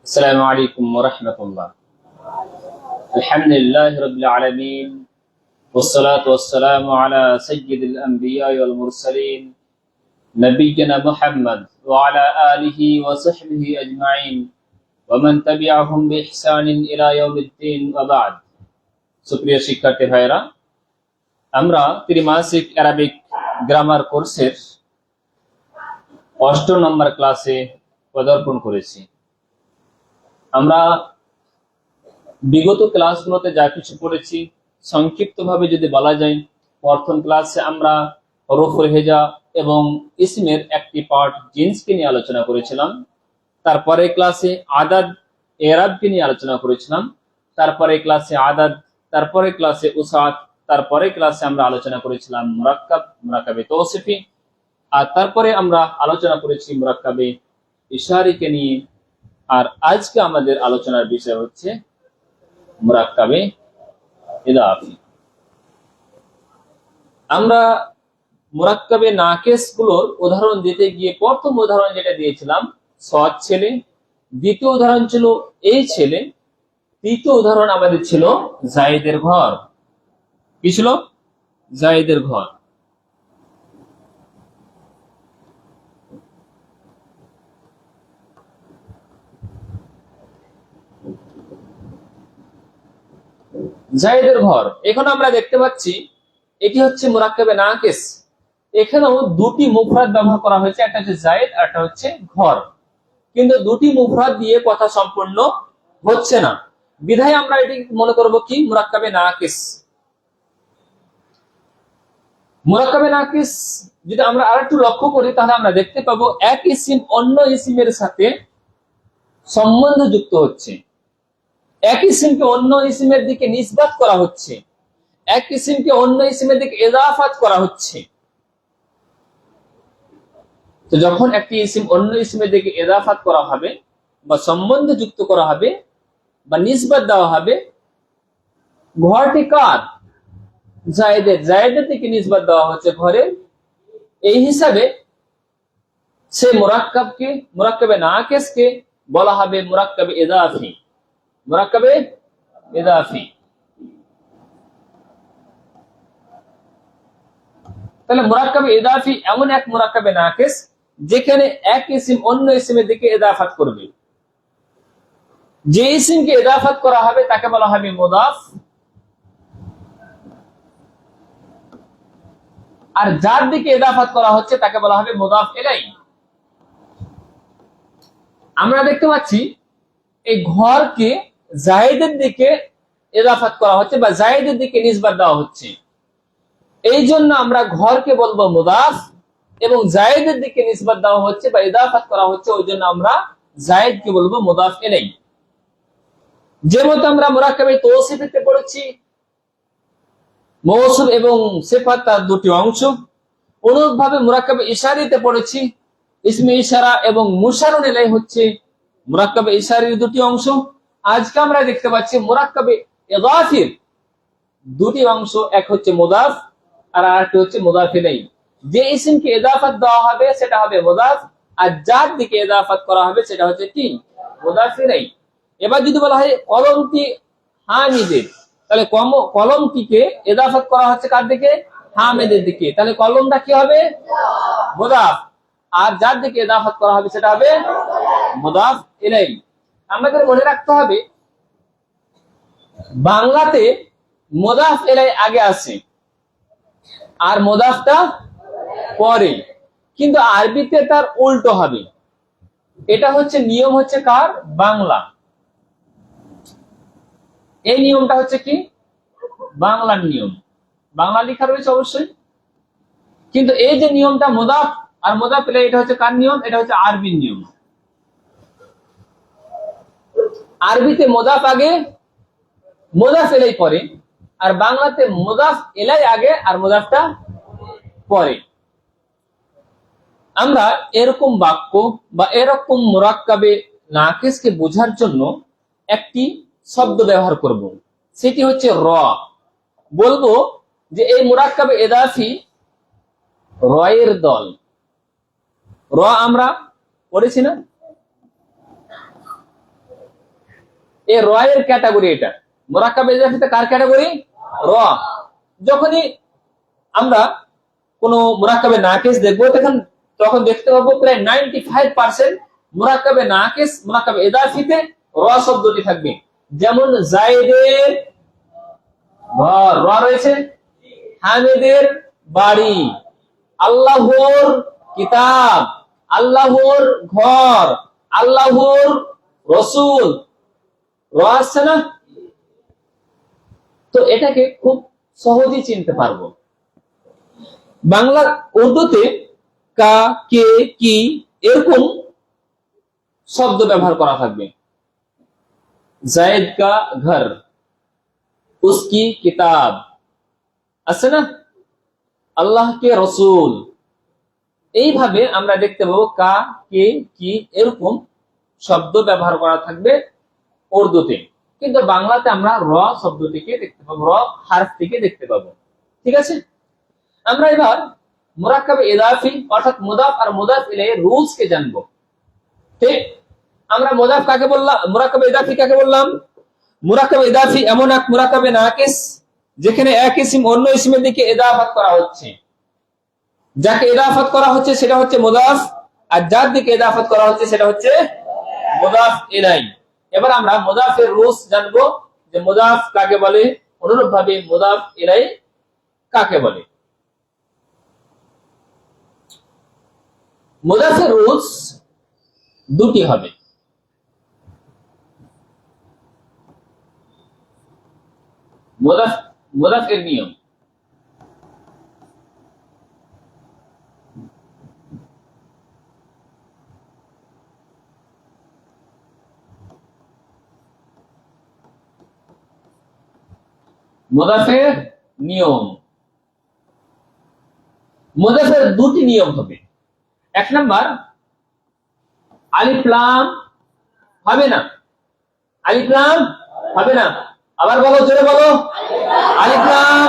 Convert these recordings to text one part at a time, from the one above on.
السلام عليكم ورحمة الله. الحمد لله رب العالمين والصلاة والسلام على سيد الأنبياء والمرسلين نبينا محمد وعلى آله وصحبه أجمعين ومن تبعهم بإحسان إلى يوم الدين وبعد. সুপ্রিয় শিক্ষার্থী ভাইরা, আমরা ত্রিমাসিক আরবিক গ্রামার কোর্সের 8 নম্বর ক্লাসে পদার্পণ করেছি। আমরা বিগত ক্লাসগুলোতে যা কিছু পড়েছি সংক্ষিপ্তভাবে যদি বলা যায়, প্রথম ক্লাসে আমরা হরফুল হেজা এবং ইসমের একটি পার্ট জিন্সকে নিয়ে আলোচনা করেছিলাম। তারপরে ক্লাসে আদাদ এরাবকে নিয়ে আলোচনা করেছিলাম। তারপরে ক্লাসে আদাদ, তারপরে ক্লাসে উসাত, তারপরে ক্লাসে আমরা আলোচনা করেছিলাম মুরাক্কাব, মুরাক্কাবে তৌসিফি, আর তারপরে আমরা আলোচনা করেছি মুরাক্কাবে ইশারিকে নিয়ে। আর আজকে আমাদের আলোচনার বিষয় হচ্ছে মুরাক্কাবে ইদাফি। আমরা মুরাক্কাবে নাকিস গুলোর উদাহরণ দিতে গিয়ে প্রথম উদাহরণ যেটা দিয়েছিলাম সৎ ছেলে, দ্বিতীয় উদাহরণ ছিল এই ছেলে, তৃতীয় উদাহরণ আমাদের ছিল জায়েদের ঘর। কি ছিল? জায়েদের ঘর। জায়েদের ঘর। এখন আমরা দেখতে পাচ্ছি এটি হচ্ছে মুরাক্কাবে নাকিস। এখানেও দুটি মুফরাদ ব্যবহার করা হয়েছে, একটা হচ্ছে জায়েদ আর একটা হচ্ছে ঘর, কিন্তু দুটি মুফরাদ দিয়ে কথা সম্পূর্ণ হচ্ছে না, বিধায় আমরা এটি মনে করব কি মুরাক্কাবে নাকিস। মুরাক্কাবে নাকিস যদি আমরা আরেকটু লক্ষ্য করি তাহলে আমরা দেখতে পাবো এক ইসিম অন্য ইসিমের সাথে সম্বন্ধ যুক্ত হচ্ছে, এক ইসিমকে অন্য ইসিমের দিকে নিসবাত করা হচ্ছে, এক ইসিমকে অন্য ইসিমের দিকে ইজাফাত করা হচ্ছে। তো যখন একটি ইসিম অন্য ইসিমের দিকে ইজাফাত করা হবে বা সম্বন্ধ যুক্ত করা হবে বা নিসবাত দেওয়া হবে, ঘরটি কার? জায়েদের। জায়েদের দিকে নিসবাত দেওয়া হচ্ছে ঘরের। এই হিসাবে সে মুরাক্কাবকে, মুরাক্কাবে নাকিসকে বলা হবে মুরাক্কাবে ইদাফি। মুরাক্কাবে ইদাফি। তাহলে মুরাক্কাবে ইদাফি এমন এক মুরাক্কাবে নাকিস যেখানে এক ইসিম অন্য ইসিমের দিকে ইদাফাত করবে। যে ইসিমকে ইদাফাত করা হবে তাকে বলা হবে মুদাফ, আর যার দিকে ইদাফাত করা হচ্ছে তাকে বলা হবে মুদাফ ইলাইহি। আমরা দেখতে পাচ্ছি এই ঘরকে জায়েদের দিকে ইদাফাত করা হচ্ছে বা জায়েদের দিকে নিসবাত দেওয়া হচ্ছে, এই জন্য আমরা ঘরকে বলবো মুদাফ, এবং জায়েদের দিকে নিসবাত দেওয়া হচ্ছে বা ইদাফাত করা হচ্ছে, ওই জন্য আমরা জায়েদকে বলবো মুদাফ ইলাইহি। যেমন আমরা মুরাক্কাবে তৌসিফিতে পড়েছি মৌসুফ এবং সিফাত তার দুটি অংশ, অনুরূপভাবে মুরাক্কাবে ইশারিতে পড়েছি ইসমে ইশারা এবং মুশারুন ইলাইহি হচ্ছে মুরাক্কাবে ইশারির দুটি অংশ। আজকে আমরা দেখতে পাচ্ছি মুরাক্কাবে ইদাফির দুটি অংশ, এক হচ্ছে মুদাফ আর আরেকটি হচ্ছে মুদাফ ইলাইহি। যে ইসমকে ইদাফাত দেওয়া হবে সেটা হবে মুদাফ, আর যার দিকে ইদাফাত করা হবে সেটা হচ্ছে কি? মুদাফ ইলাইহি। এবার যদি বলা হয় কলমটি হামিদের, তাহলে কলমটিকে ইদাফাত করা হচ্ছে কার দিকে? হামিদের দিকে, তাহলে কলমটা কি হবে? মুদাফ, আর যার দিকে ইদাফাত করা হবে সেটা হবে মুদাফ ইলাইহি। আমাদের মনে রাখতে হবে বাংলাতে মুদাফ ইলাইহি আগে আসে আর মুদাফটা পরে, কিন্তু আরবিতে তার উল্টো হবে। এটা হচ্ছে নিয়ম, হচ্ছে কার? বাংলা। এই নিয়মটা হচ্ছে কি? বাংলার নিয়ম, বাংলা লেখা রয়েছে অবশ্যই, কিন্তু এই যে নিয়মটা মুদাফ আর মুদাফ ইলাইহি, এটা হচ্ছে কার নিয়ম? এটা হচ্ছে আরবির নিয়ম। আরবিতে মুদাফ আগে, মুদাফ ইলাইহি পরে, আর বাংলাতে মুদাফ ইলাইহি আগে আর মুদাফটা পরে। আমরা এরকম বাক্য বা এরকম মুরাক্কাবে নাকিসকে বোঝার জন্য একটি শব্দ ব্যবহার করব, সেটি হচ্ছে র। বলবো যে এই মুরাক্কাবে ইদাফি রয়ের দল। র আমরা পড়েছি না? এই র এর ক্যাটাগরি এটা। মুরাক্কাব ইজাফিতে কার ক্যাটাগরি? র। যখনই আমরা কোন মুরাক্কাবে নাকিস দেখবো তখন দেখতে পাবো প্রায় 95% মুরাক্কাবে নাকিস মুরাক্কাবে ইজাফিতে র শব্দটি থাকবে। যেমন জায়েদের ঘর, র রয়েছে। হামিদের বাড়ি, আল্লাহর কিতাব, আল্লাহর ঘর, আল্লাহর রসুল, র আসছে না? তো এটাকে খুব সহজেই চিনতে পারবো। বাংলা উর্দুতে কা, কে, কি এরকম শব্দ ব্যবহার করা থাকবে। জায়েদ কা ঘর, উসকি কিতাব আছে না, আল্লাহ কে রসুল। এইভাবে আমরা দেখতে পাবো কা, কে, কি এরকম শব্দ ব্যবহার করা থাকবে উর্দুতে। কিন্তু বাংলাতে আমরা র শব্দটিকে দেখতে পাবো, র হারফটিকে দেখতে পাবো। ঠিক আছে, আমরা এবার মুরাক্কাবে ইজাফি অর্থাৎ মুদাফ আর মুদাফ ইলাইহির রুলস কে জানবো। ঠিক, আমরা মুদাফ কাকে বললাম, মুরাক্কাবে ইজাফি কাকে বললাম? মুরাক্কাবে ইজাফি এমন এক মুরাক্কাবে নাকিস যেখানে এক ইসিম অন্য ইসিমের দিকে ইজাফাত করা হচ্ছে। যাকে ইজাফাত করা হচ্ছে সেটা হচ্ছে মুদাফ, আর যার দিকে ইজাফাত করা হচ্ছে সেটা হচ্ছে মুদাফ ইলাইহি। এবার আমরা মুদাফের রুলস জানবো যে মুদাফ কাকে বলে, অনুরূপভাবে মুদাফ ইলাইহি কাকে বলে। মুদাফের রুলস দুটি হবে। মুদাফের নিয়ম। মুদাফের নিয়ম, মুদাফের দুটি নিয়ম হবে। এক নাম্বার, আলিফ লাম হবে না, আলিফ লাম হবে না। আবার বলো, জোরে বলো, আলিফ লাম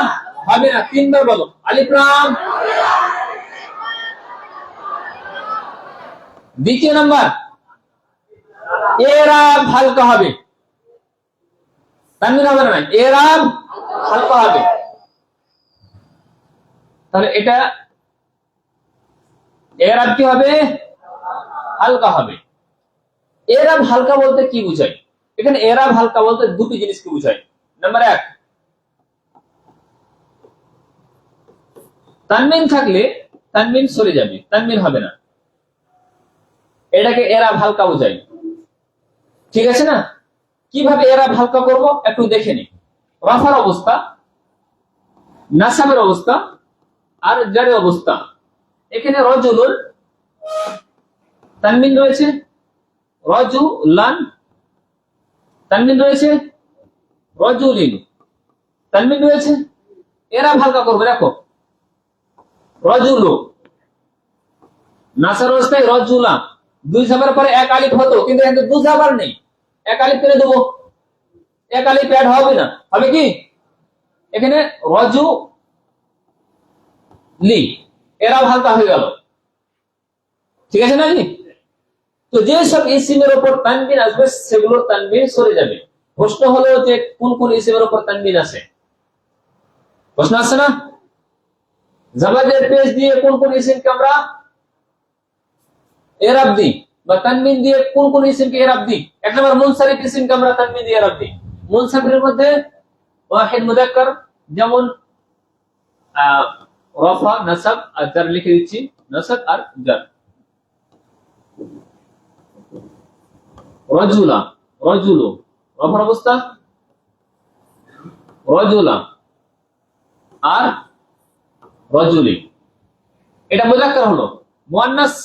হবে না। তিনবার বলো, আলিফ লাম। দ্বিতীয় নাম্বার, এরাব হালকা হবে, তানবিন হবে না, এরাব হালকা হবে। তাহলে এটা এরাব কি হবে? হালকা হবে। এরাব হালকা বলতে কি বুঝায়? এখানে এরাব হালকা বলতে দুটি জিনিসকে বুঝায়। নাম্বার এক, তানবিন থাকলে তানবিন সরে যাবে, তানবিন হবে না, এটাকে এরাব হালকা বুঝায়। ঠিক আছে না? কিভাবে এরাব হালকা করব একটু দেখে নি। রাফার অবস্থা, নাসাবের অবস্থা আর জারের অবস্থা। এখানে রজুলুন তানবিন রয়েছে, রজুলান তানবিন রয়েছে, রজুলিন তানবিন রয়েছে। এরাব হালকা করবে। দেখো, রজুলু নাসার অবস্থায় রজুলা, দুই জাবার পরে এক আলিফ হতো, কিন্তু এখানে দুই জাবার নেই, এক আলিফ করে দেবো, এক আলিফ অ্যাড হবে না, হবে কি? এখানে রজু লি, এরাব হালকা হয়ে গেল। ঠিক আছে না? তো যে সব ইসিমের উপর তানবিন আসবে সেগুলোর তানবিন সরে যাবে। প্রশ্ন হলো যে কোন কোন ইসিমের উপর তানবিন আসে? প্রশ্ন আসছে না? জাবাদের পেশ দিয়ে কোন কোন ইসিমকে আমরা এরাব দিই বা তানবিন দিয়ে কোন কোন ইসিমকে এরাব দিই? এক নম্বর, মুনসারিফ ইসিমকে আমরা তানবিন দিয়ে এরাব দিই। মুনসারিফের মধ্যে ওয়াহিদ মুযাক্কার, যেমন রফা, নাসাব আর জার লিখে দিচ্ছি, নাসাব আর জার। রজুলা, রজুলু, রফার অবস্থা রজুলা আর রজুলি, এটা মুযাক্কার হলো। মুয়ান্নাস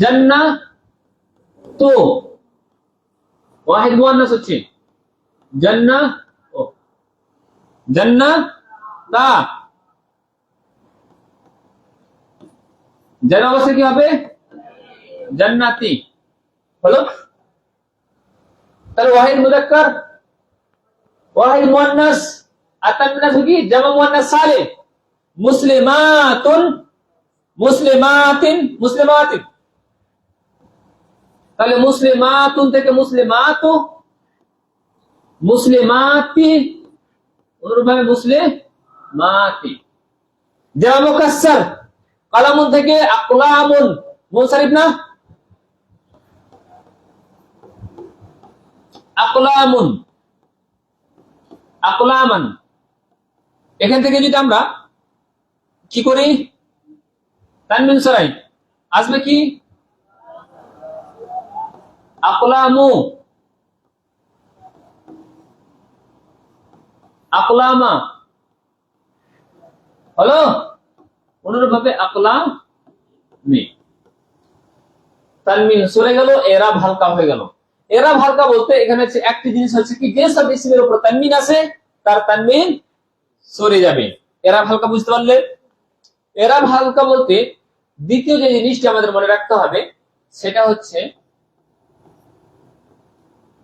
জান্নাতু, ওয়াহিদ মুয়ান্নাস হচ্ছে জান্নাতা। জার অবস্থা কি হবে? জান্নাতি হলো। তাহলে ওয়াহিদ মুযাক্কার, ওয়াহিদ মুয়ান্নাস আর তানবিন কি? জামা মুয়ান্নাস সালিম। মুসলিমাতুন, মুসলিমাতিন, মুসলিমাতিন। তাহলে মুসলিমাতুন থেকে মুসলিমাতু, মুসলিমাতি, অনুরূপভাবে মুসলিমাতি। যারা মুকাসসার, কালামুন থেকে আকলামুন, মুনসারিফ না, আকলামুন, আকলামান। এখান থেকে যদি আমরা কি করি, তানবিন সরাই, আসবে কি আকলামু, আকলামা হলো, অনুরূপভাবে আকলামি। তানবিন সরে গেল, এরাব হালকা হয়ে গেল। এরাব হালকা বলতে এখানে হচ্ছে একটি জিনিস হচ্ছে কি, যে সব ইসমের উপর তানবিন আছে তার তানবিন সরে যাবে। এরাব হালকা বুঝতে পারলে? এরাব হালকা বলতে দ্বিতীয় যে জিনিসটি আমাদের মনে রাখতে হবে সেটা হচ্ছে,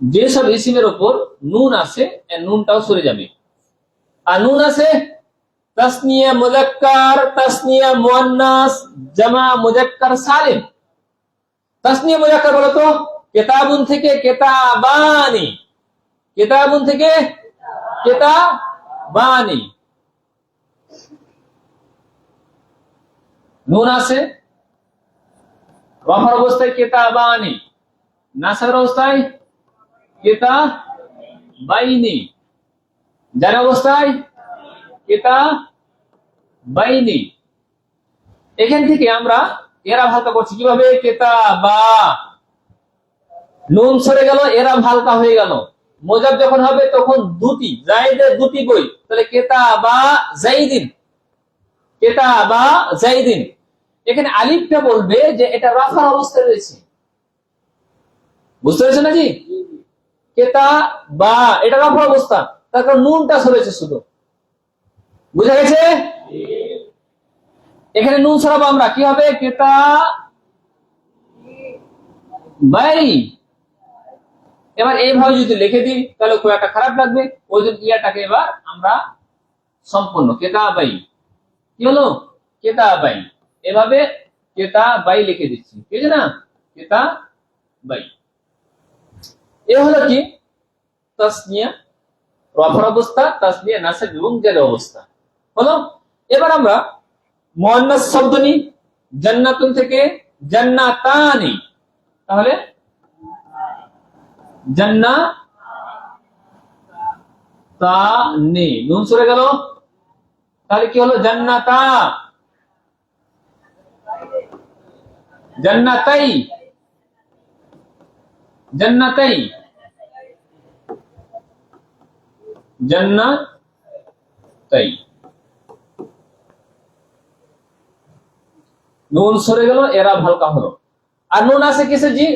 যেসব ইসমের উপর নুন আছে নুনটাও সরে যাবে। আর নুন আছে তাসনিয়া মুযাক্কার, তাসনিয়া মুয়ান্নাস, জামা মুযাক্কার সালিম। তাসনিয়া মুযাক্কার বলো তো, কিতাবুন থেকে কিতাবানি, কিতাবুন থেকে কিতাবানি, নুন আছে, রফার অবস্থায় কিতাবানি, নাসবের অবস্থায় কিতাবাইনি, জার অবস্থায় কিতাবাইনি। এখান থেকে আমরা এরাব হালকা করছি কিভাবে, কিতাবা, নুন সরে গেল, এরাব হালকা হয়ে গেল। মুজাব যখন হবে তখন দুটি, জাইদের দুটি বই, তাহলে কিতাবা জাইদিন, কিতাবা জাইদিন। এখানে আলিফটা বলবে যে এটা রাফা অবস্থায় রয়েছে, বুঝতে পেরেছেন নাকি? কিতাবা এটা রাফা অবস্থা, তারপর নুনটা সরেছে শুধু, বুঝা গেছে? এখানে নুন সরাবো আমরা, কি হবে, কিতাবাই। এবার এইভাবে যদি লিখে দিই তাহলে খুব একটা খারাপ লাগবে, ওই জন্য ক্রিয়াটাকে এবার আমরা সম্পূর্ণ কিতাবাই, কি হলো, কিতাবাই, এভাবে কিতাবাই লিখে দিচ্ছি, ঠিক আছে না, কিতাবাই। এ হলো কি তাসনিয়া রফার অবস্থা, তাসনিয়া নাসব এবং জার অবস্থা হলো। এবার আমরা মুয়ান্নাস শব্দ নিই, জান্নাতুন থেকে জান্নাতানি, তাহলে জান্নাতানি, নুন সরে গেল, তাহলে কি হলো, জান্নাতা, জান্নাতাই, জান্নাতাই, জান্নাতাই, নুন সরে গেল, এরাব হালকা হলো। আর নুন আছে কিসে জি,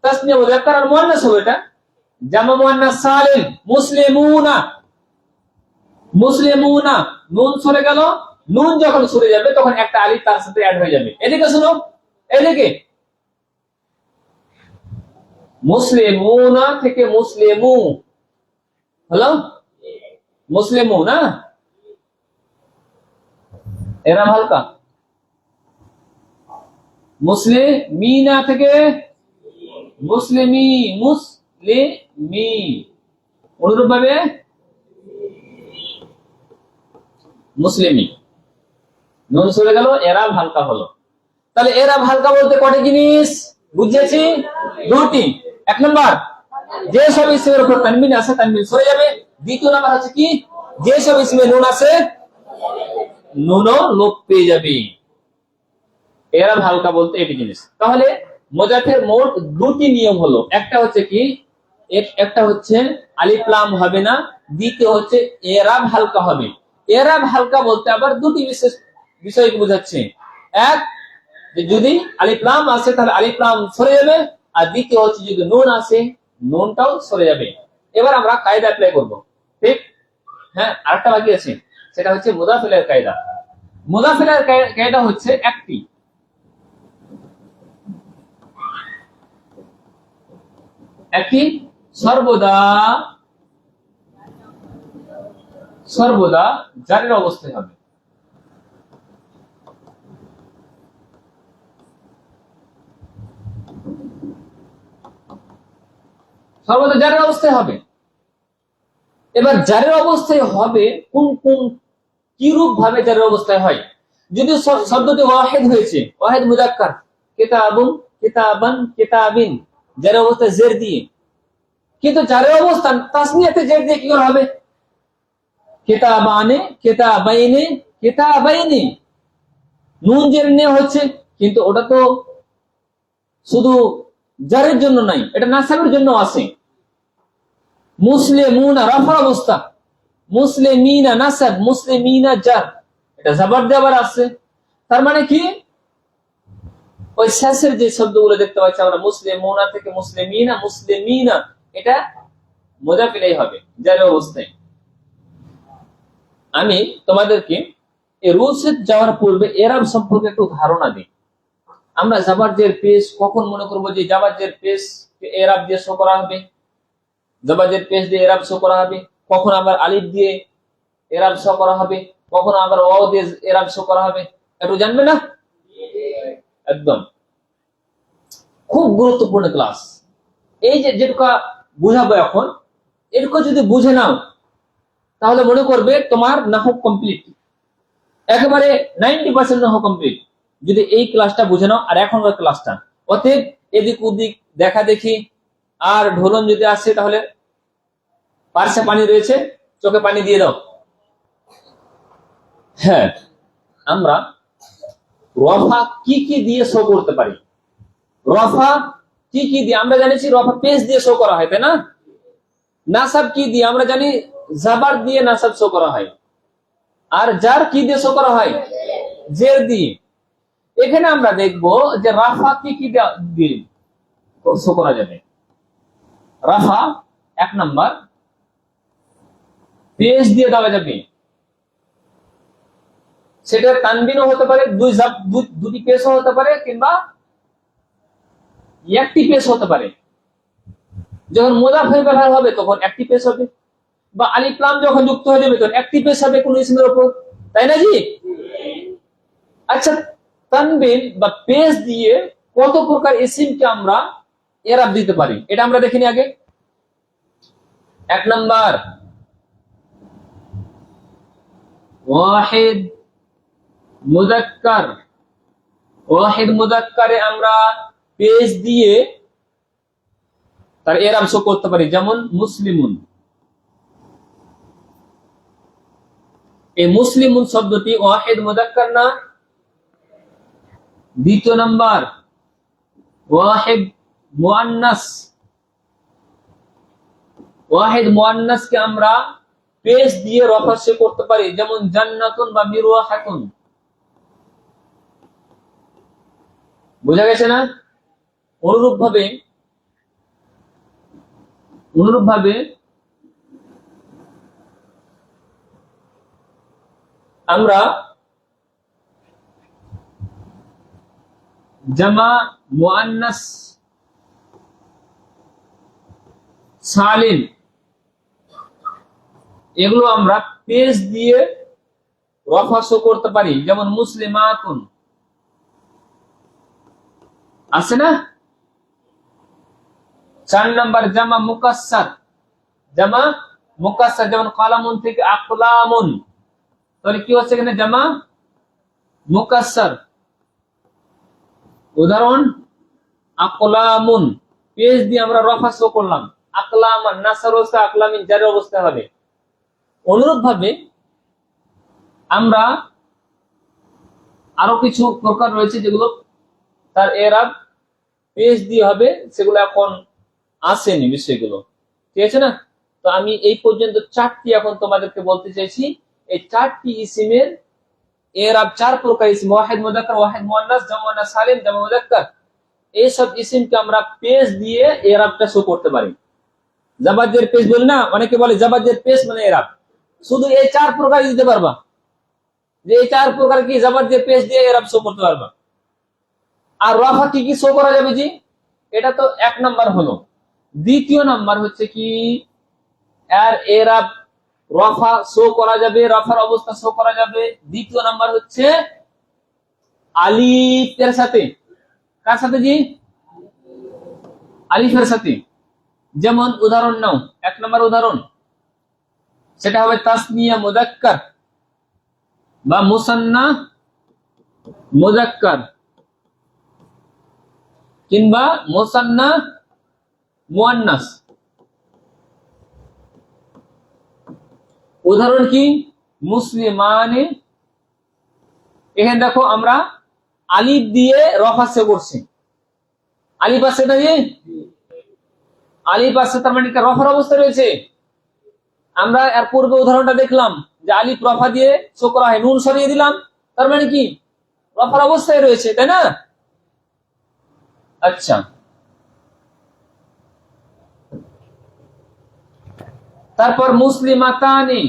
তাসনিয়া মুযাক্কার আর মুয়ান্নাস হবে, এটা জামা মুয়ান্নাস সালিম, মুসলিমুনা, মুসলিমুনা, নুন সরে গেল, নুন যখন সরে যাবে তখন একটা আলিফ তার সাথে অ্যাড হয়ে যাবে। এদিকে শুনো, এদিকে মুসলিমুনা থেকে মুসলিমু হলো, মুসলিমু না, এরা হালকা। মুসলিমিনা থেকে মুসলিমি, মুসলিমি, অনুরূপ ভাবে মুসলিমি, নুন সরে গেল, এরাব হালকা হলো। তাহলে এরাব হালকা বলতে কটি জিনিস বুঝেছি, দুটি। এক নম্বর, যে সব ইসমের উপর তানবিন আছে তানবিন সরে যাবে। দ্বিতীয় নাম্বার হচ্ছে কি, যে সব ইসমে নুন আছে নুনও লোপ পেয়ে যাবে। এরাব হালকা বলতে এটি জিনিস। তাহলে মুজাফের মোট দুটি নিয়ম হলো, একটা হচ্ছে কি, একটা হচ্ছে আলিফ লাম হবে না, দ্বিতীয় হচ্ছে এরাব হালকা হবে। এরাব হালকা বলতে আবার দুটি বিশেষ বিষয়কে বোঝাচ্ছে। এক, যে যদি আলিফ লাম আসে তাহলে আলিফ লাম সরে যাবে, আর দ্বিতীয় হচ্ছে যদি নুন আসে নুনটাও সরে যাবে। এবার আমরা কায়দা অ্যাপ্লাই করব, ঠিক? হ্যাঁ, আরেকটা বাকি আছে, সেটা হচ্ছে মুদাফিলের কায়দা। মুদাফিলের কায়দা হচ্ছে একটি সর্বদা জারের অবস্থায় হবে। সর্বদা জারের অবস্থায় হবে। এবার জারের অবস্থায় হবে কোন কোন কি রূপ ভাবে জারের অবস্থায় হয়? যদি শব্দটি ওয়াহিদ হয়েছে, ওয়াহিদ মুযাক্কার, কিতাবুন, কিতাবান, কিতাবিন, জারের অবস্থায় জের দিয়ে, কিন্তু জারের অবস্থান তাসনিয়াতে জের দিয়ে কি করে হবে? কিতাবানে, কিতাবাইনে, কিতাবাইনি, নুন জের নিয়ে হচ্ছে, কিন্তু ওটা তো শুধু জারের জন্য নাই, এটা নাসাবের জন্য আছে। মুসলিমুনা রাফা অবস্থা, মুসলিমিনা নাসাব, মুসলিমিনা জার, এটা জাবার দিয়ে আবার আছে। তার মানে কি ওই শেষের যে শব্দগুলো দেখতে পাচ্ছি আমরা, মুসলিমুনা থেকে মুসলিমিনা, মুসলিমিনা, এটা মুযাফ ইলাইহি হবে জারের অবস্থায়। আমি তোমাদেরকে এই রুলসে যাওয়ার পূর্বে এরাব সম্পর্কে একটু ধারণা দিই। আমরা জাবার জের পেশ কখন মনে করবো যে জাবার জের পেশ এরাব দিয়ে শো করা হবে, জাবার জের পেশ দিয়ে এরাব শো করা হবে, কখন আবার আলিফ দিয়ে এরাব শো করা হবে, কখন আবার ওয়াও দিয়ে এরাব শো করা হবে, একটু জানবে না? একদম খুব গুরুত্বপূর্ণ ক্লাস। এই যে যেটুকু বুঝাবো এখন, এটুকু যদি বুঝে নাও তাহলে মনে করবে তোমার নাহু কমপ্লিট, একেবারে 90% নাহু কমপ্লিট, যদি এই ক্লাসটা বুঝে নাও আর এখনকার ক্লাসটা। অতএব এদিক ওদিক দেখা দেখি আর ঢোলন যদি আসে তাহলে পার্শ্বে পানি রয়েছে, চোখে পানি দিয়ে দাও। হ্যাঁ, আমরা রফা কি কি দিয়ে শো করতে পারি? রফা কি কি দিয়ে আমরা জানিছি? রফা পেশ দিয়ে শো করা হয়, তাই না? নাসাব কি দিয়ে আমরা জানি? জাবার দিয়ে নাসাব শো করা হয়। আর জার কি দিয়ে শো করা হয়? জের দিয়ে। এখানে আমরা দেখবো যে রাফা কি কি দিয়ে শো করা যাবে। রাফা 1 নাম্বার পেশ দিয়ে দেওয়া যাবে, সেটা তানবিনও হতে পারে, দুটি পেশও হতে পারে, কিংবা একটি পেশ হতে পারে। যখন মুযাফ হয়ে ব্যবহার হবে তখন একটি পেশ হবে, বা আলিফ লাম যখন যুক্ত হয়ে যাবে তখন একটি পেশ হবে কোন ইসমের উপর, তাই না জি? আচ্ছা, তানবিন বা পেশ দিয়ে কত প্রকার ইসিমকে আমরা এরাব দিতে পারি এটা আমরা দেখিনি আগে। 1 নাম্বার ওয়াহিদ মুযাক্কার, ওয়াহিদ মুযাক্কারে আমরা পেশ দিয়ে তার এরাব শো করতে পারি, যেমন মুসলিমুন। এই মুসলিমুন শব্দটি ওয়াহিদ মুযাক্কার না? দ্বিতীয় নাম্বার ওয়াহিদ মুআন্নাস, ওয়াহিদ মুআন্নাসকে আমরা পেশ দিয়ে রফা শো করতে পারি, যেমন জান্নাতুন বা মিরওয়াহাতুন। বোঝা গেছে না? অনুরূপ ভাবে আমরা জামা মুআন্নাস সালিম এগুলো আমরা পেশ দিয়ে রফা শো করতে পারি, যেমন মুসলিমাতুন। আছে না? 4 নাম্বার জামা মুকাসসার, জামা মুকাসসার, যেমন কালামুন থেকে আকলামুন, তাহলে কি হচ্ছে এখানে? জামা মুকাসসার। উদাহরণ আকলামুন, পেশ দিয়ে আমরা রফা শো করলাম, আকলামান নাসার অবস্থা, আকলামিন জারের অবস্থা হবে। অনুরূপ ভাবে আমরা আরো কিছু প্রকার রয়েছে যেগুলো তার এরাব পেশ দিয়ে হবে, সেগুলো এখন আসেনি বিষয়গুলো, ঠিক আছে না? তো আমি এই পর্যন্ত 4টি এখন তোমাদেরকে বলতে চাইছি। এই 4টি ইসিমের এরাব 4 প্রকার ইসিম, ওয়াহিদ মুযাক্কার, ওয়াহিদ মুআন্নাস, জামা মুআন্নাস সালিম, জামা মুযাক্কার, এই সব ইসিমকে আমরা পেশ দিয়ে এরাবটা শো করতে পারি। জাবাজের পেশ বলি না, অনেকে বলে জাবাজের পেশ মানে এরাব। শুধু এই 4 প্রকার দিতে পারবা, যে এই 4 প্রকার কি জাবাজের পেশ দিয়ে এরাব শো করতে পারবা। আর রফা কি কি শো করা যাবে জি? এটা তো 1 নাম্বার হলো। দ্বিতীয় নাম্বার হচ্ছে কি, এর এরাব রফা শো করা যাবে, রফার অবস্থা শো করা যাবে। দ্বিতীয় নাম্বার হচ্ছে আলিফের সাথে। কার সাথে জি? আলিফের সাথে। যেমন উদাহরণ নাও, 1 নম্বর উদাহরণ সেটা হবে তাসনিয়া মুযাক্কার বা মুসান্না মুযাক্কার কিংবা মুসান্না মুয়ান্নাস। উদাহরণ কি? মুসলিমানে, এখানে দেখো আমরা আলিফ দিয়ে রফা করছি, আলিফ আছে না, আলিফ আছে, তার মানে রফার অবস্থা রয়েছে। আমরা এর পূর্বে উদাহরণটা দেখলাম যে আলিফ রফা দিয়ে শো করা হয়, নুন সরিয়ে দিলাম, তার মানে কি রফার অবস্থায় রয়েছে, তাই না? আচ্ছা, তারপর মুসলিমাতানি,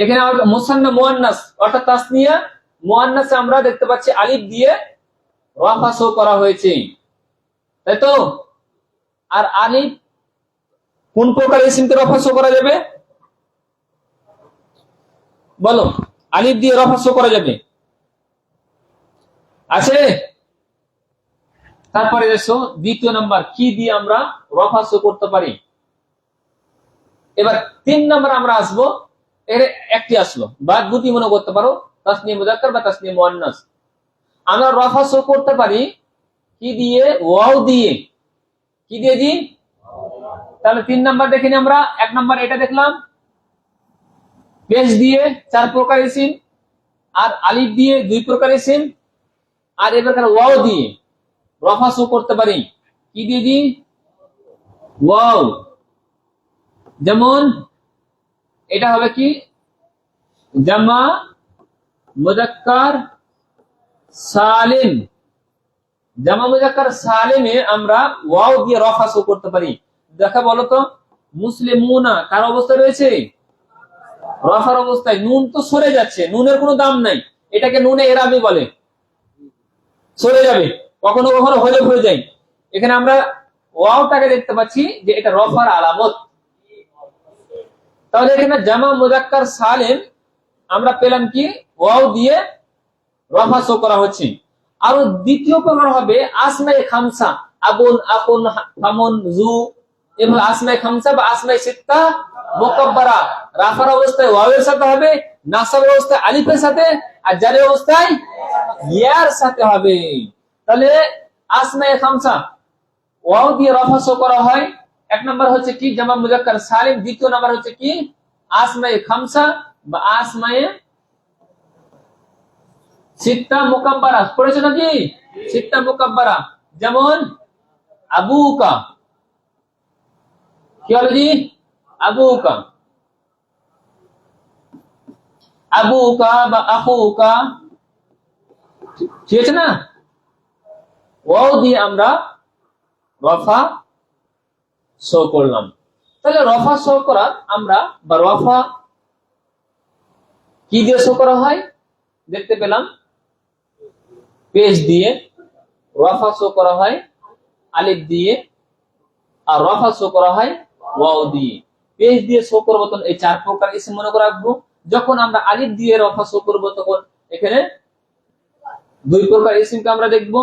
এখানে মুসান্না মুয়ান্নাস অর্থাৎ তাসনিয়া মুয়ান্নাসে আমরা দেখতে পাচ্ছি আলিফ দিয়ে রফা শো করা হয়েছে, তাই তো? আর আলিফ কোন প্রকার ইসিমকে রফা শো করা যাবে বলো? আলিফ দিয়ে রফা শো করা যাবে, আছে? তারপরে দেখো দ্বিতীয় নাম্বার কি দিয়ে আমরা রফা শো করতে পারি। এবার 3 নাম্বার আমরা আসবো, এর একটি আসলো বা দুটি মনে করতে পারো, তাসনিয়া মুযাক্কার বা তাসনিয়া মুয়ান্নাস। আমরা রফা শো করতে পারি কি দিয়ে? ওয়াও দিয়ে। কি দিয়ে জি? তাহলে 3 নাম্বার দেখে নি আমরা। 1 নাম্বার এটা দেখলাম পেশ দিয়ে 4 প্রকার ইসিম, আর আলিফ দিয়ে 2 প্রকার ইসিম, আর এবার ওয়াও দিয়ে রফা শো করতে পারি। কি দিয়ে জি? ওয়াও। যেমন এটা হবে কি? জামা মুযাক্কার সালিম। জামা মুযাক্কার সালিমে আমরা ওয়াও দিয়ে রফা শো করতে পারি। দেখা বলো তো, মুসলিমুনা কার অবস্থা রয়েছে? রফার অবস্থায়। নুন তো সরে যাচ্ছে, নুনের কোনো দাম নাই, এটাকে নুনে এরাবি বলে, সরে যাবে, কখনো কখনো হজব হয়ে যায়। এখানে আমরা ওয়াওটাকে দেখতে পাচ্ছি যে এটা রফার আলামত। তাহলে এখানে জামা মুযাক্কার সালিম আমরা পেলাম কি? ওয়াও দিয়ে রফা শো করা হচ্ছে। আর দ্বিতীয় প্রকার হবে আসমায়ে খামসা, আবুন, আকুন, হামুন, জু, এবং আসমায়ে খামসা বা আসমায়ে সিত্তা মুকাব্বারা। রাফার অবস্থায় ওয়াওয়ের সাথে হবে, নাসাবের অবস্থায় আলিফের সাথে, আর জারের অবস্থায় ইয়ার সাথে হবে। তাহলে আসমায়ে খামসা ওয়াও দিয়ে রফা শো করা হয়। 1 নাম্বার হচ্ছে কি? জামা মুযাক্কার সালিম। দ্বিতীয় নাম্বার হচ্ছে কি? আসমায়ে খামসা বা আসমায়ে সিত্তা মুকাব্বারা। পড়েছো নাকি? সিত্তা মুকাব্বারা। যেমন আবুকা, কি হলো জি? আবুকা, আবুকা বা আখুকা, ঠিক আছে না? ওয়াও দিয়ে আমরা রফা শো করলাম। তাহলে রফা শো করা আমরা বা রফা কি দিয়ে শো করা হয় দেখতে পেলাম, পেশ দিয়ে রফা শো করা হয় আলিফ দিয়ে, আর রফা শো করা হয় ওয়াও দিয়ে। পেশ দিয়ে শো করবো তখন এই 4 প্রকার ইসম মনে করে রাখবো। যখন আমরা আলিফ দিয়ে রফা শো করবো তখন এখানে 2 প্রকার ইসমকে আমরা দেখবো,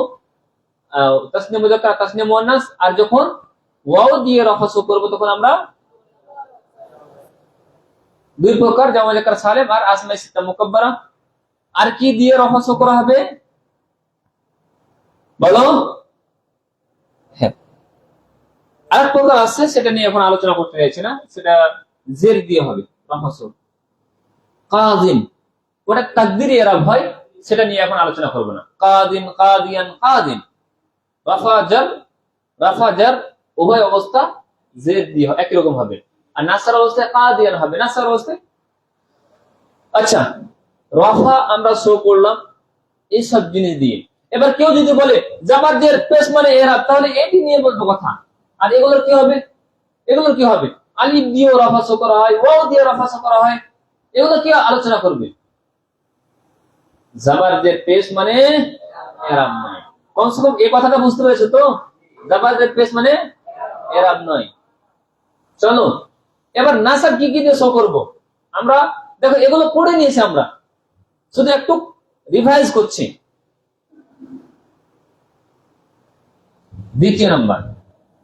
তাসনিয়া মুযাক্কার, তাসনিয়া মুয়ান্নাস। আর যখন ওয়াও দিয়ে রফা শো করবো তখন আমরা 2 প্রকার জামা মুযাক্কার সালিম আর আসমায়ে সিত্তা মুকাব্বারা। আর কি দিয়ে রফা শো করা হবে বলো? হ্যাঁ, আরেক প্রকার আছে, সেটা নিয়ে এখন আলোচনা করতে চাইছি না, সেটা জের দিয়ে হবে রফা শো। কাযিম, ওটা তাকদীরে ইরাব হয়, সেটা নিয়ে এখন আলোচনা করব না। কাযিম, কাদিয়ান, কাযিম, রাফা জার উভয় অবস্থা জের দিয়ে একই রকম হবে। আর নাসার অবস্থায় কাদিয়ান হবে, নাসার অবস্থায়। আচ্ছা, রাফা আমরা শো করলাম এই সব জিনিস দিয়ে। এবার কেউ যদি বলে জামার জের পেশ মানে ইরাব, তাহলে এটি নিয়ে বলবো কথা। আর এগুলোর কি হবে? এগুলোর কি হবে? আলিফ দিয়ে রাফা শো করা হয়, ওয়াও দিয়ে রাফা শো করা হয়, এগুলো কি আলোচনা করবে? জাবার জের পেশ মানে ইরাব নয়। কমসে কম এই কথাটা বুঝতে পেরেছো তো? জাবার জের পেশ মানে ইরাব নয়। চলো এবার নাসাব কি কি দিয়ে শো করব আমরা। দেখো এগুলো পড়ে নিয়েছি আমরা, শুধু একটু রিভাইজ করছি। দ্বিতীয় নাম্বার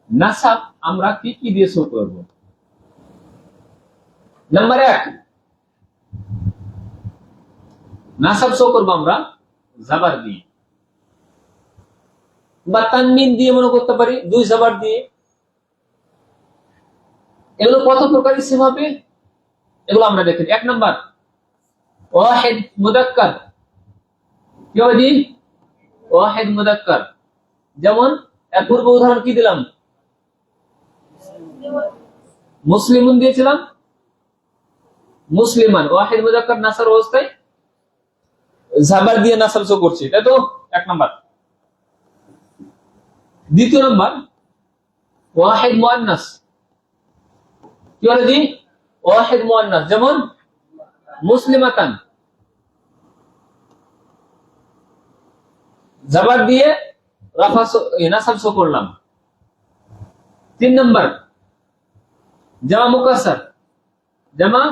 নাসাব আমরা কি কি দিয়ে শো করব? নাম্বার 1, নাসাব শো করবো আমরা জাবার দিয়ে বা তানবিন দিয়ে, মনে করতে পারি 2 জাবার দিয়ে। এগুলো কত প্রকার ইসম হবে এগুলো আমরা দেখি। 1 নাম্বার ওয়াহিদ মুযাক্কার, কি হবে জি? ওয়াহিদ মুযাক্কার। যেমন এর পূর্ব উদাহরণ কি দিলাম? মুসলিমুন দিয়েছিলাম, মুসলিমান। ওয়াহিদ মুযাক্কার নাসার অবস্থায় জাবার দিয়ে নাসাব শো করছি, তাই তো? 1 নাম্বার। দ্বিতীয় নাম্বার ওয়াহিদ মুআন্নাস, কি বলে জি? ওয়াহিদ মুআন্নাস। যেমন মুসলিমাতান, জাবার দিয়ে রাফা নাসাব শো করলাম। 3 নাম্বার জামা মুকাসসার, জামা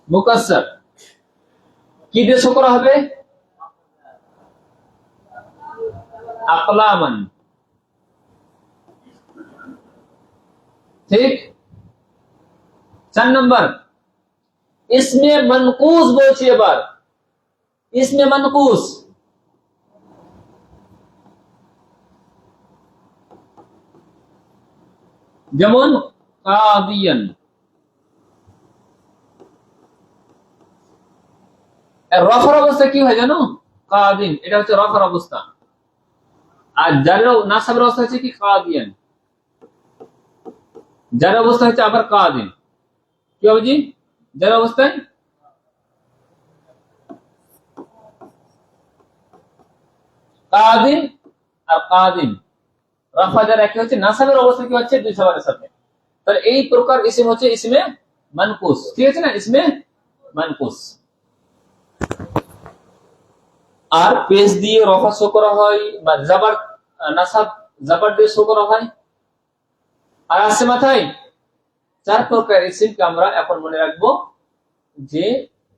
মুকাসসার কি দিয়ে শো করা হবে? আকলামান, ঠিক। 4 নাম্বার ইসমে মানকুস বলছি এবার। ইসমে মানকুস যেমন কাদিয়ান। রফার অবস্থা কি হয় জানো? কাদিন, এটা হচ্ছে রফার অবস্থা। আর জারের নাসাবের অবস্থা হচ্ছে কি? কাদিয়ান। জারের অবস্থা হচ্ছে আবার কাদিন। কি হবে জি জারের অবস্থায়? কাদিন আর কাদিন, রাফা জার একই হচ্ছে। নাসাবের অবস্থা কি হচ্ছে? 2 জাবারের সাথে। তাহলে এই প্রকার ইসম হচ্ছে ইসমে মানকুস, ঠিক আছে না? ইসমে মানকুস। আর পেশ দিয়ে রফা শো করা হয়, বা জাবার নাসাব জাবার দিয়ে শো করা হয়। আর আছে মাথায় 4 প্রকার ইসমকে আমরা এখন মনে রাখবো যে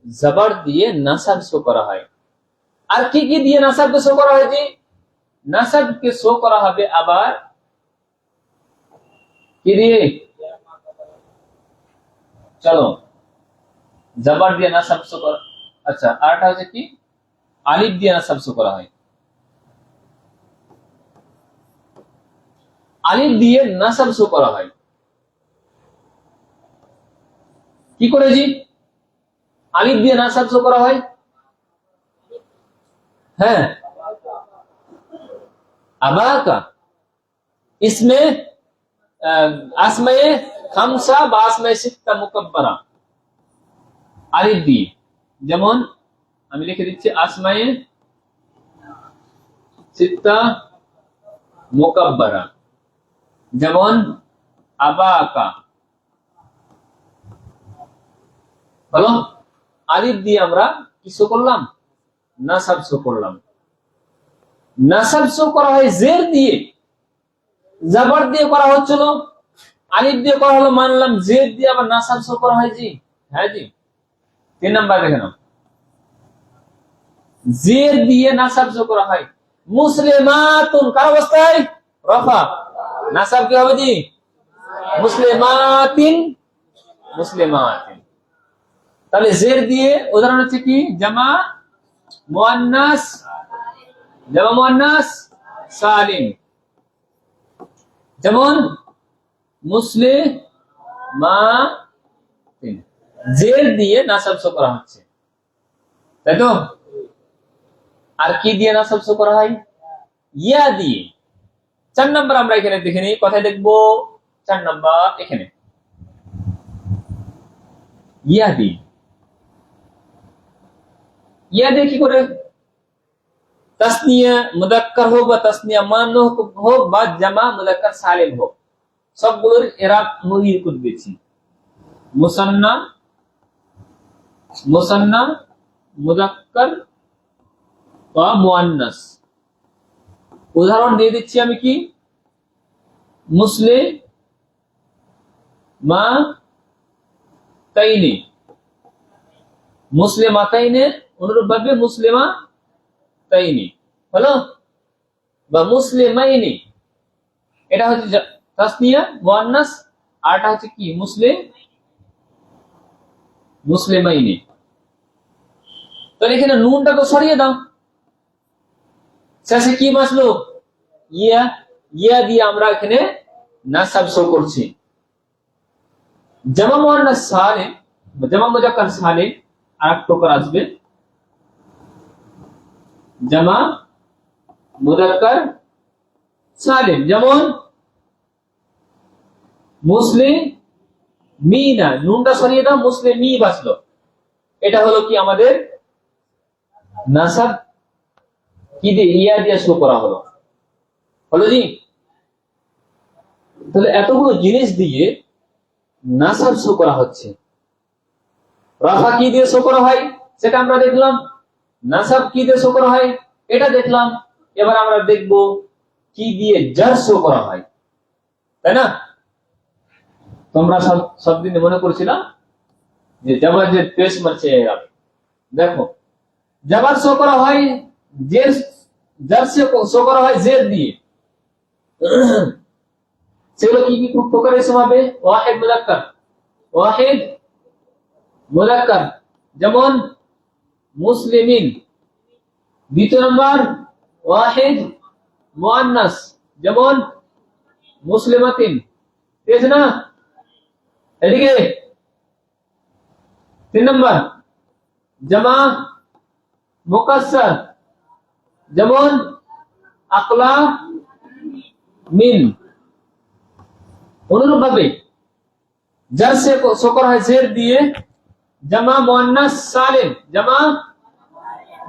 জাবার দিয়ে নাসাব শো করা হয়। আর কি কি দিয়ে নাসাবকে শো করা হয়? যে নাসাবকে শো করা হবে আবার কি দিয়ে? চলো জাবার দিয়ে নাসাব শো করা। আচ্ছা, আরটা হচ্ছে কি? আলিফ দিয়ে নাসাব শো করা হয়। আলিফ দিয়ে নাসাব শো করা হয় কি করে জি? আলিফ দিয়ে নাসাব শো করা হয়, হ্যাঁ, আবাকা ইসমে আসমায়ে খামসা বা আসমায়ে সিত্তা মুকাব্বারা আলিফ দিয়ে। যেমন আমি লিখে দিচ্ছি আসমায়ে সিত্তা মুকাব্বারা, যেমন আবাকা। হলো আলিফ দিয়ে আমরা কি শো করলাম? নাসাব শো করলাম। নাসাব শো করা হয় জের দিয়ে, জাবার দিয়ে করা হচ্ছিল, আলিফ দিয়ে করা হলো মানলাম, জের দিয়ে আবার নাসাব শো করা হয় জি। হ্যাঁ জি। 3 নাম্বার দেখে নাও, জের দিয়ে নাসাব শো করা হয়। মুসলিমাতুন কার অবস্থায়? রফা, নাসাব কি হবে জি? মুসলিমাতিন, মুসলিমাতিন। তাহলে জের দিয়ে উদাহরণ হচ্ছে কি? জামা মুআন্নাস, জামা মুআন্নাস সালিম। যেমন মুসলিমাতিন, জের দিয়ে নাসাব শো করা হচ্ছে, তাই তো? আর কি দিয়ে নাসাব শো করা হয়? ইয়া দিয়ে। 4 নাম্বার আমরা এখানে দেখে নিই, কথায় দেখবো 4 নাম্বার এখানে ইয়া দিয়ে। ইয়া দিয়ে কি করে? তাসনিয়া মুযাক্কার হোক বা তাসনিয়া মুআন্নাস হোক বা জামা মুযাক্কার সালিম হোক, সবগুলোর এরাব মুহির করে দিয়েছি। মুসান্না, মুসান্না, মুযাক্কার বা মুআন্নাস। উদাহরণ দিয়ে দিচ্ছি আমি কি? মুসলিমাতাইনি, মুসলিমাতাইনে অনুরূপভাবে মুসলিমাতাইনি। হলো বা মুসলিমাইনি, এটা হচ্ছে তাসনিয়া মুআন্নাস, আর এটা হচ্ছে কি মুসলিমাইনি। তাহলে এখানে নুনটাকে সরিয়ে দাও, শেষে কি বাঁচলো? ইয়া। ইয়া দিয়ে আমরা এখানে নাসাব শো করছি। জামা মুআন্নাস সালিম, জামা মুযাক্কার সালিম আর এক প্রকার আসবে, জামা মুযাক্কার সালিম, যেমন মুসলিমিনা, নুনটা সরিয়ে দাও, মুসলিমি বাঁচলো। এটা হলো কি আমাদের নাসাব কি দিয়ে? ইয়া দিয়ে শো করা হলো জি। তাহলে এতগুলো জিনিস দিয়ে নাসাব শো করা হচ্ছে। রাফা কি দিয়ে শো করা হয় সেটা আমরা দেখলাম, নাসাব কি দিয়ে শো করা হয় এটা দেখলাম। এবার আমরা দেখব কি দিয়ে জার শো করা হয়, তাই না? তোমরা সব দিন মনে করছিলাম যে জাবার যে পেশ মারছে, দেখো জাবার শো করা হয় জের, জার শো করা হয় জের দিয়ে। সেগুলো কি কি প্রকার ইসম হবে? ওয়াহিদ মুযাক্কার, যেমন মুসলিমিন। দ্বিতীয় নাম্বার ওয়াহিদ মুআন্নাস, যেমন মুসলিমাতিন। ঠিক আছে না? এদিকে 3 নাম্বার জামা মুকাসসার, যেমন আকলা মিন। অনুরূপ ভাবে জার সে শো করা হয় জের দিয়ে, জামা মুআন্নাস সালিম, জামা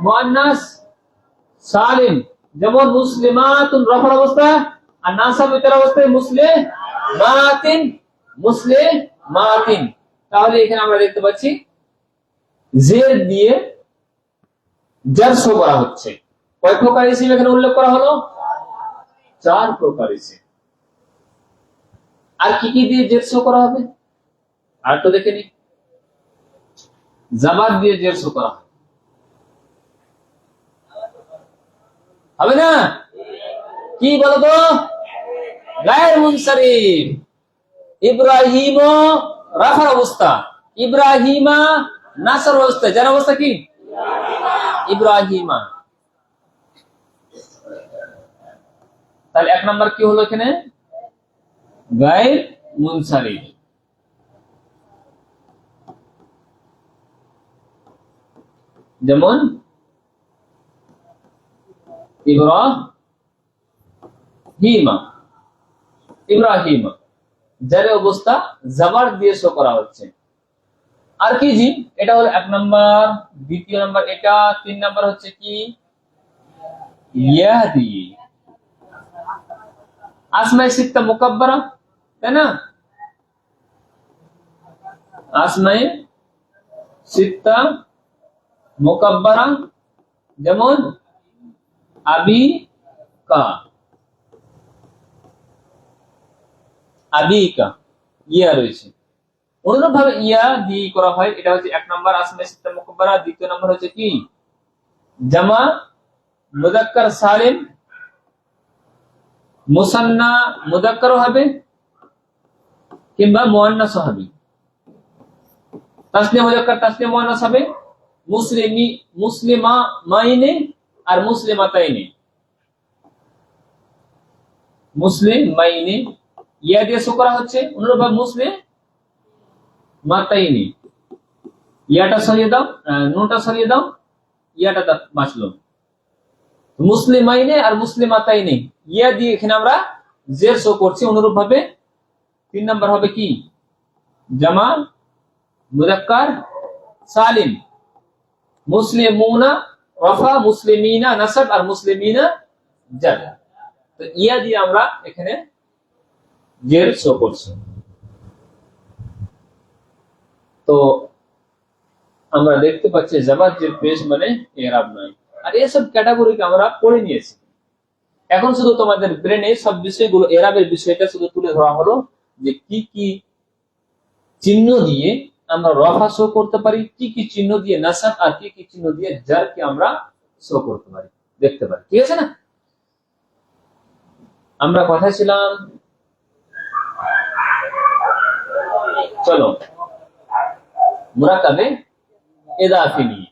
মুআন্নাস সালিম, যেমন মুসলিমাতুন রফার অবস্থা, আর নাসাব ইতার অবস্থায় মুসলিমাতিন। তাহলে এখানে আমরা দেখতে পাচ্ছি জের দিয়ে জার শো করা হচ্ছে। কয় প্রকার ইসম এখানে উল্লেখ করা হলো? 4 প্রকার ইসম। আর কি কি দিয়ে জের শো করা হবে আর তো দেখে নি। জাবার দিয়ে জের শো করা হবে না? কি বলতো? গায়ের মুনসারিফ। ইব্রাহিম রাফার অবস্থা, ইব্রাহিমা নাসর অবস্থা, যার অবস্থা কি? ইব্রাহিমা। তাহলে 1 নাম্বার কি হলো এখানে? গায়ের মুনসারিফ। যেমন ইব্রাহিমা, যার অবস্থা জাবার দিয়ে শো করা হচ্ছে। আর কি জি? এটা হলো 1 নাম্বার। দ্বিতীয় নাম্বার এটা। 3 নাম্বার হচ্ছে কি? ইয়া দিয়ে আসমায়ে সিত্তা মুকাব্বারা, তাই না? আসমায়ে সিত্তা মুকাব্বারা, যেমন আবিকা, ইয়া রয়েছে। অনুরূপ ভাবে ইয়া দিয়ে করা হয়। এটা হচ্ছে 1 নাম্বার আসমায়ে সিত্তা মুকাব্বারা। দ্বিতীয় নাম্বার হচ্ছে কি? জামা মুযাক্কার সালিম, মুসান্না মুযাক্কারও হবে কিংবা মুআন্নাসও হবে। তাসনিয়া মুযাক্কার তাসনিয়া মুআন্নাস হবে। মুসলিমাইনি আর মুসলিমাতাইনি। মুসলিমাইনি ইয়া দিয়ে শো করা হচ্ছে। অনুরূপ ভাবে মুসলিমাতাইনি, ইয়াটা সরিয়ে দাও, নুনটা সরিয়ে দাও, ইয়াটা বাঁচলো। মুসলিমাইনে আর মুসলিমাতাইনি ইয়া দিয়ে এখানে আমরা জের শো করছি। অনুরূপ ভাবে 3 নাম্বার হবে কি? জামা মুযাক্কার সালিম, মুসলিমুনা রফা, মুসলিমিনা নাসাব আর মুসলিমিনা জার। তো ইয়া দিয়ে আমরা এখানে জের শো করছি। তো আমরা দেখতে পাচ্ছি জাবার জের পেশ মানে ইরাব নাই। আর এসব ক্যাটাগরিকে আমরা পড়ে নিয়েছি। এখন শুধু তোমাদের ব্রেনে সব বিষয়গুলো, এরাবের বিষয়টা শুধু তুলে ধরা হলো যে কি কি চিহ্ন দিয়ে আমরা রফা শো করতে পারি, কি কি চিহ্ন দিয়ে নাসাব আর কি কি চিহ্ন দিয়ে জারকে আমরা শো করতে পারি, দেখতে পারি। ঠিক আছে না? আমরা কথা ছিলাম, চলো মুরাক্কাবে ইদাফি নিয়ে।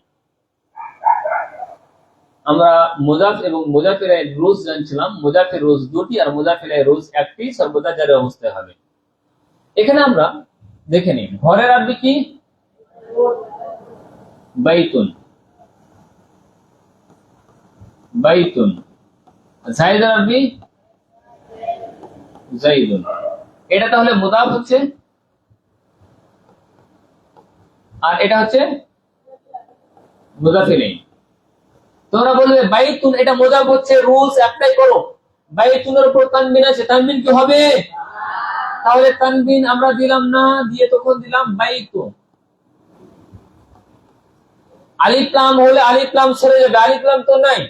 আমরা মুজাফ এবং মুজাফির রোজ জানছিলাম। মুজাফির রোজ দুটি আর মুজাফির রোজ একটি, সর্বদা জারি অবস্থায় হবে। এখানে আমরা দেখে নিই, ঘরের আরবি কি? বাইতুন। বাইতুন। জাইদের আরবি জাইদুন। এটা তাহলে মুদাফ হচ্ছে, আর এটা হচ্ছে মুদাফ ইলাইহি। তোমরা বলবে বাইতুন এটা মুদাফ হচ্ছে, রুলস অ্যাপ্লাই করো। বাইতুনের উপর তানবিন আছে, তানবিন কি হবে? তাহলে তানবিন আমরা দিলাম না, দিয়ে তখন দিলাম বাইতু। আলিফ লাম হলে আলিফ লাম সরে যাবে, আলিফ লাম তো নাই।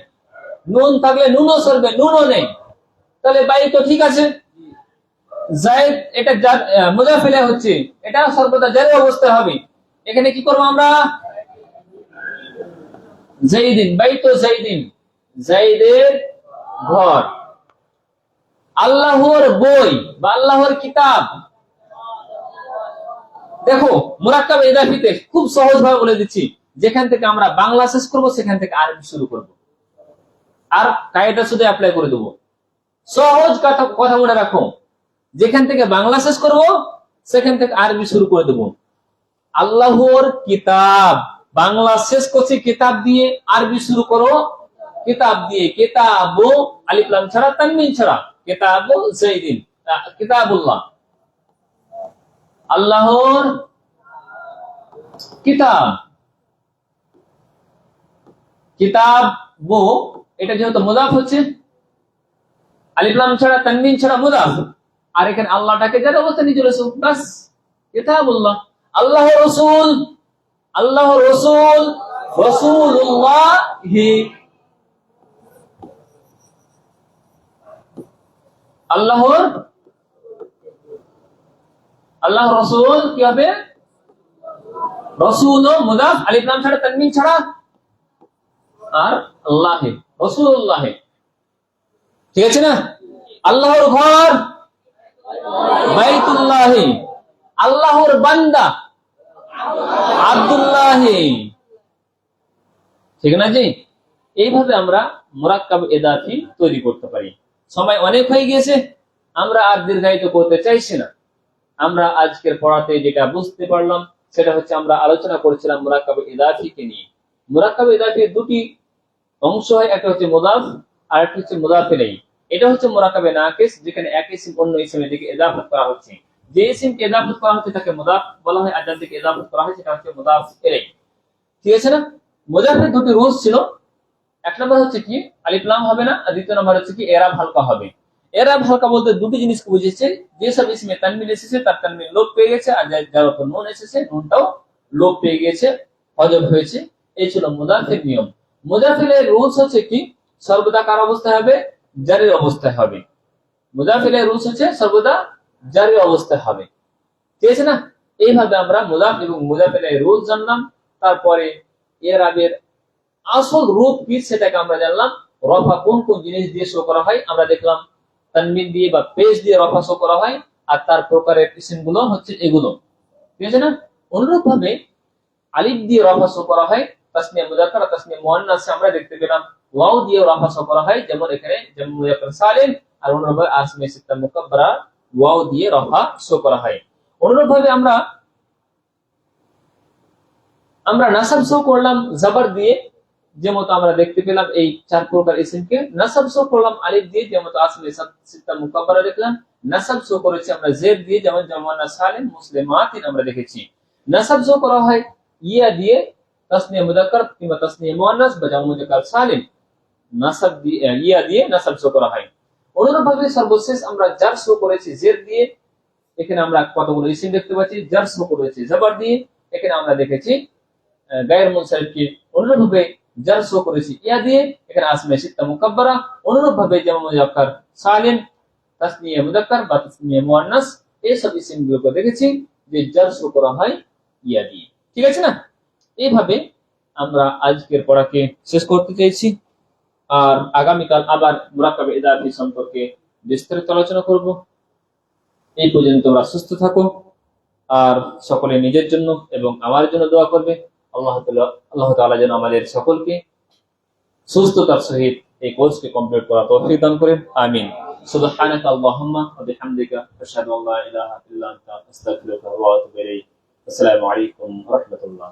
নুন থাকলে নুনও সরবে, নুনও নেই, তাহলে বাইতু ঠিক আছে। জায়েদ এটা মুদাফ ইলাইহি হচ্ছে, এটা সর্বদা জারি অবস্থায় হবে। এখানে কি করব আমরা? জাইদিন, বাইতু জাইদিন, জাইদের ঘর। আল্লাহর বই বা আল্লাহর কিতাব। দেখো মুরাক্কাব ইদাফিতে খুব সহজ ভাবে বলে দিচ্ছি, যেখান থেকে আমরা বাংলা শেষ করব সেখান থেকে আরবি শুরু করব, আর কায়দা শুধু অ্যাপ্লাই করে দেব। সহজ কথা মনে রাখো, যেখান থেকে বাংলা শেষ করব সেখান থেকে আরবি শুরু করে দেব। আল্লাহর কিতাব, বাংলা শেষ করছি কিতাব দিয়ে, আরবি শুরু করো কিতাব দিয়ে। কিতাবু আলিফ লাম ছাড়া, তানবিন ছাড়া। কিতাবু জাইদিন, কিতাবুল্লাহ, আল্লাহর কিতাব। কিতাবু এটা যেহেতু মুদাফ হচ্ছে, আলিফ লাম ছাড়া, তানবিন ছাড়া, মুদাফ, আর এখানে আল্লাহটাকে যারা অবস্থায় নিয়ে চলে এসো, বাস কিতাবুল্লাহ। আল্লাহর রাসূল, আল্লাহর রাসূল, রাসূলুল্লাহি, আল্লাহর আল্লাহর রাসূল কি হবে? রাসূল মুদাফ, আলিফ লাম ছাড়া, তানবিন ছাড়া, আর আল্লাহ রাসূলুল্লাহ। ঠিক আছে না? আল্লাহর ঘর বাইতুল্লাহ, আল্লাহর বান্দা আব্দুল্লাহ। ঠিক না জি? এইভাবে আমরা মুরাক্কাব ইদাফি তৈরি করতে পারি। সময় অনেক হয়ে গিয়েছে, আমরা আর দীর্ঘায়িত করতে চাইছি না। আমরা আজকের পড়াতে যেটা বুঝতে পারলাম সেটা হচ্ছে, আমরা আলোচনা করেছিলাম মুরাক্কাব ইদাফিকে নিয়ে। মুরাক্কাব ইদাফির দুটি অংশ হয়, একটা হচ্ছে মুদাফ আর একটা হচ্ছে মুদাফ ইলাইহি। এটা হচ্ছে মুরাক্কাবে নাকিস, যেখানে এক ইসিম অন্য ইসিমের দিকে ইদাফত করা হচ্ছে। যে ইসিমকে ইদাফত করা হচ্ছে তাকে মুদাফ বলা হয়, আর যার দিকে ইদাফত করা হয় সেটা হচ্ছে মুদাফ ইলাইহি। ঠিক আছে না? মুদাফের দুটি রুলস ছিল। এক নম্বর হচ্ছে কি আলিফ লাম হবে না, আর দ্বিতীয় নম্বর হচ্ছে কি এরাব হালকা হবে। এরাব হালকা বলতে দুটি জিনিসকে বুঝিয়েছে, যেসব ইসমে তানবিন এসেছে তার তানবিন লোপ পেয়ে গেছে, আর যার উপর নুন এসেছে নুনটাও লোপ পেয়ে গেছে, হজব হয়েছে। এই ছিল মুদাফের নিয়ম। মুদাফের রুলস হচ্ছে কি সর্বদা কার অবস্থায় হবে? জারির অবস্থায় হবে। মুদাফের রুলস হচ্ছে সর্বদা জারির অবস্থায় হবে। ঠিক আছে না? এইভাবে আমরা মুদাফ এবং মুদাফের রুলস জানলাম। তারপরে এরাবের আসল রূপ কি সেটাকে আমরা জানলাম। রফা কোন কোন জিনিস দিয়ে শো করা হয় আমরা দেখলাম, তানবিন দিয়ে বা পেশ দিয়ে রফা শো করা হয়, আর তার প্রকারের ইসম গুলো হচ্ছে এগুলো। ঠিক আছে না? অনুরূপ ভাবে আলিফ দিয়ে রফা শো করা হয়, তাসনিয়া মুযাক্কার আর তাসনিয়া মুআন্নাসে আমরা দেখতে পেলাম ওয়াও দিয়ে রফা শো করা হয়, যেমন এখানে জামু মুযাক্কার সালিম, আর অনুরূপ ভাবে আসমে সিত্তা মুকাব্বারা ওয়াও দিয়ে রফা শো করা হয়। অনুরূপ ভাবে আমরা নাসাব শো করলাম জবর দিয়ে, যেমন আমরা দেখতে পেলাম এই চার প্রকার ইসিমকে। নাসাব শো করলাম আলিফ দিয়ে, যেমন আসমে সিত্তা মুকাব্বারা দেখলাম। নাসাব শো করেছি আমরা জেদ দিয়ে, যেমন জামানা সালিম মুসলিমাতিন আমরা দেখেছি। নাসাব শো করা হয় ইয়া দিয়ে, তাসনিয়া মুযাক্কার কিংবা তাসনিয়া মুআন্নাস বা জামু মুযাক্কার সালিম, নাসাব দিয়ে ইয়া দিয়ে নাসাব শো করা হয়। অনুরূপ ভাবে সর্বশেষ আমরা জার শো করেছি জেদ দিয়ে, এখানে আমরা কতগুলো ইসিম দেখতে পাচ্ছি। জার শো করেছি জবর দিয়ে, এখানে আমরা দেখেছি গায়র মুনসারিফকে। অনুরূপ ভাবে জার শো করেছি ইয়া দিয়ে, এখানে আসমে সিত্তা মুকাব্বারা। অনুরূপ ভাবে জামু মুযাক্কার সালিম, তাসনিয়া মুযাক্কার বা তাসনিয়া মুআন্নাস, এই সব ইসিমগুলোকে দেখেছি যে জার শো করা হয় ইয়া দিয়ে। ঠিক আছে না? এইভাবে আমরা আজকের পড়াকে শেষ করতে চাইছি, আর আগামীকাল আবার মুরাক্কাবে ইদাফি সম্পর্কে বিস্তারিত আলোচনা করব। এই পর্যন্ত তোমরা সুস্থ থাকো আর সকলে নিজের জন্য এবং আমার জন্য দোয়া করবে। আল্লাহ তাআলা যেন আমাদের সকলকে সুস্থতার সহিত এই কোর্সকে কমপ্লিট করা তৌফিক দান করেন, আমিন। সুবহানাকা আল্লাহুম্মা ওয়া বিহামদিকা আশহাদু আল্লা ইলাহা ইল্লা আনতা আস্তাগফিরুকা ওয়া আতুবু ইলাইক। আসসালামু আলাইকুম ওয়া রাহমাতুল্লাহ।